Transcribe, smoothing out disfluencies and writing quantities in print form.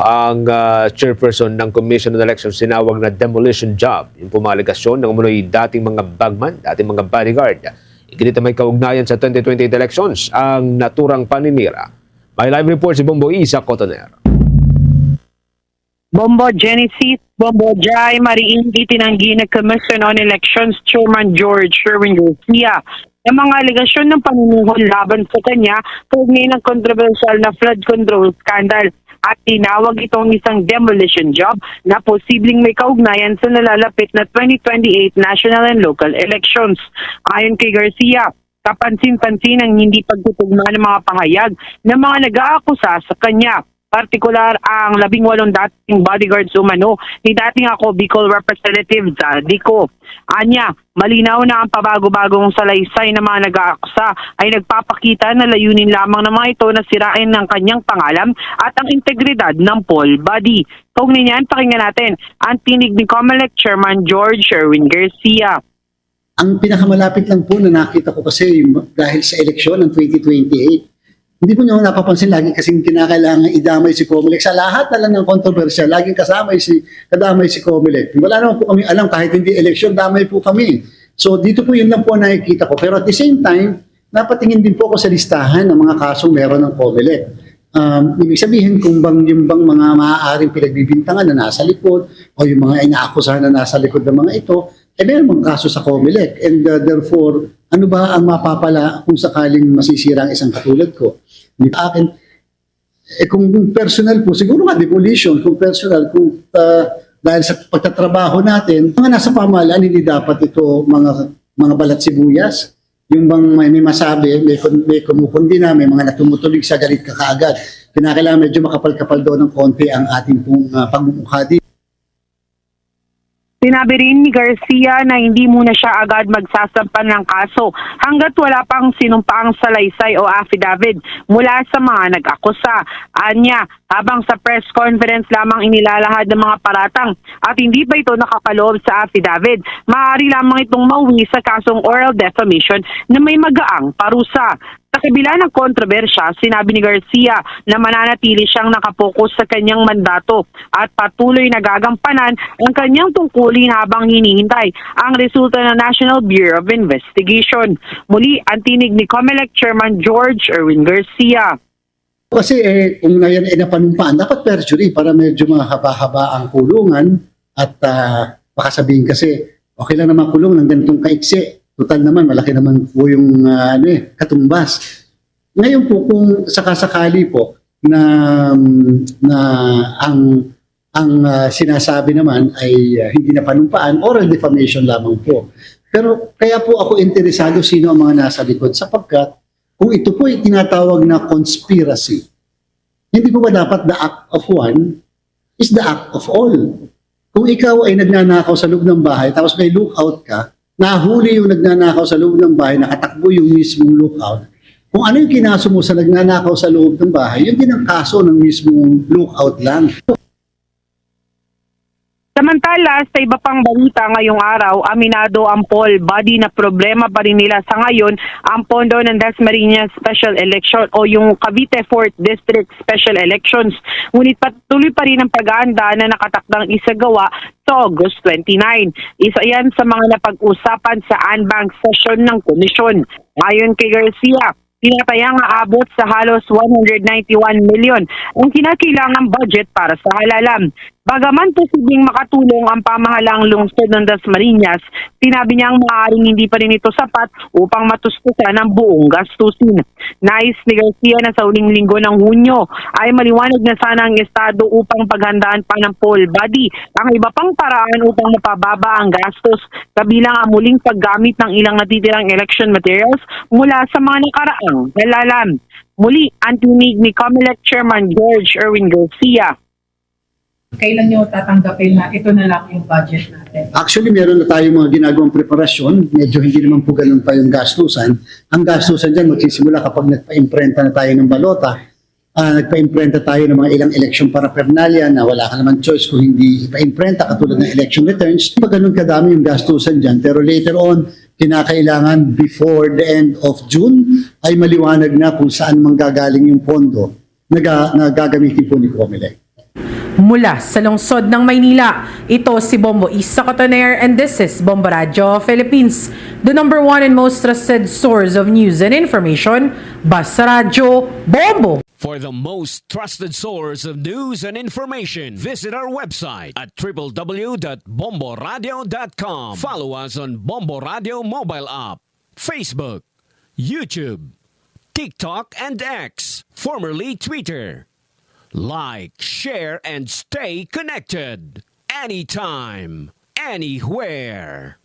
Ang chairperson ng Commission on Elections sinawag na demolition job yung pumaligasyon ng umunoy dating mga bagman, dating mga bodyguard. Iginit may kaugnayan sa 2028 elections ang naturang paninira. May live report si Bombo Isa Cotoner. Bombo Genesis, Bombo Jai, mariing itinanggi ng Commission on Elections Chairman George Sherwin Garcia ang mga alegasyon ng panunuhol laban sa kanya kaugnay ng controversial na flood control scandal at tinawag itong isang demolition job na posibleng may kaugnayan sa nalalapit na 2028 national and local elections. Ayon kay Garcia, kapansin-pansin ang hindi pagtutugma ng mga pahayag ng mga nag-aakusa sa kanya. Partikular ang 18 dating bodyguards umano ni dating ako Bicol Representative Zaldico. Anya, malinaw na ang pabago-bagong salaysay ng mga nag-aakusa ay nagpapakita na layunin lamang ng mga ito na sirain ng kanyang pangalan at ang integridad ng poll body. Kaugnay niyan, pakinggan natin ang tinig ni COMELEC Chairman George Sherwin Garcia. Ang pinakamalapit lang po na nakita ko kasi dahil sa eleksyon ng 2028, hindi po nyo napapansin lagi kasing kinakailangan idamay si COMELEC. Sa lahat na lang ng kontrobersya, laging kadamay si COMELEC. Wala naman po kami alam, kahit hindi eleksyon, damay po kami. So dito po yun lang po nakikita ko. Pero at the same time, napatingin din po ako sa listahan ng mga kasong meron ng COMELEC. Ibig sabihin kung yung bang mga maaaring pinagbibintangan na nasa likod o yung mga inaakusahan na nasa likod ng mga ito, meron mga kaso sa COMELEC. And therefore, ano ba ang mapapala kung sakaling masisira ang isang katulad ko? Akin, kung personal po, siguro nga demolition, kung personal, kung dahil sa pagtatrabaho natin, mga nasa pamahalaan, hindi dapat ito mga balat sibuyas. Yung bang may masabi, may kumukundi na, may mga natumutulig sa galit ka kaagad. Kinakailangan medyo makapal-kapal doon ng konti ang ating pong pagmumukha dito. Sinabi rin ni Garcia na hindi muna siya agad magsasampan ng kaso hanggat wala pang sinumpaang salaysay o affidavit mula sa mga nag-akusa. Anya, habang sa press conference lamang inilalahad ng mga paratang at hindi pa ito nakakaloob sa affidavit, maaari lamang itong mauwi sa kasong oral defamation na may magaang parusa. Sa kabila ng kontrobersya, sinabi ni Garcia na mananatili siyang nakapokus sa kanyang mandato at patuloy na gagampanan ang kanyang tungkulin habang hinihintay ang resulta ng National Bureau of Investigation. Muli, ang tinig ni COMELEC Chairman George Erwin Garcia. Kasi kung ngayon ay napanumpaan, dapat perjury para medyo mahaba-haba ang kulungan at baka sabihin kasi okay lang naman kulong ng ganitong kaiksi. Total naman, malaki naman po yung katumbas. Ngayon po, kung sakasakali po na ang sinasabi naman ay hindi na panumpaan, oral defamation lamang po. Pero kaya po ako interesado sino ang mga nasa likod sapagkat kung ito po ay tinatawag na conspiracy, hindi po ba dapat the act of one is the act of all? Kung ikaw ay nagnanakaw sa loob ng bahay tapos may lookout ka, nahuli yung nagnanakaw sa loob ng bahay, nakatakbo yung mismong lookout. Kung ano yung kinaso mo sa nagnanakaw sa loob ng bahay, yun din ang kaso ng mismong lookout lang. Samantala, sa iba pang balita ngayong araw, aminado ang poll body na problema pa rin nila sa ngayon ang pondo ng Dasmariñas Special Election o yung Cavite 4th District Special Elections. Ngunit patuloy pa rin ang pag-aanda na nakatakdang isagawa sa August 29. Isa yan sa mga napag-usapan sa Anbank session ng komisyon. Ayon kay Garcia, tinatayang aabot sa halos 191 million ang kinakailangang budget para sa halalan. Bagaman posibleng makatulong ang pamahalaang lungsod ng Dasmariñas, sinabi niyang maaaring hindi pa rin ito sapat upang matustusan ang buong gastusin. Nais ni Garcia na sa uling linggo ng Hunyo ay maliwanag na sana ang estado upang paghandaan pa ng poll body ang iba pang paraan upang mapababa ang gastos, kabilang ang muling paggamit ng ilang natitirang election materials mula sa mga nakaraang halalan. Muli, ang tinig ni COMELEC Chairman George Erwin Garcia. Kailan nyo tatanggapin na ito na lang yung budget natin? Actually, meron na tayong mga ginagawang preparasyon. Medyo hindi naman po ganun pa yung gastusan. Ang gastusan dyan magsisimula kapag nagpa-imprenta na tayo ng balota. Nagpa-imprenta tayo ng mga ilang election paraphernalia na wala ka naman choice kung hindi ipa-imprenta katulad ng election returns. Pag ganun kadami yung gastusan dyan. Pero later on, kinakailangan before the end of June ay maliwanag na kung saan manggagaling yung pondo na gagamitin po ni COMELEC. Mula sa lungsod ng Maynila, ito si Bombo Isa Cotoner and this is Bombo Radio Philippines, the number one and most trusted source of news and information. Basta Radio Bombo! For the most trusted source of news and information, visit our website at www.bomboradio.com. Follow us on Bombo Radio mobile app, Facebook, YouTube, TikTok, and X, formerly Twitter. Like, share, and stay connected. Anytime, anywhere.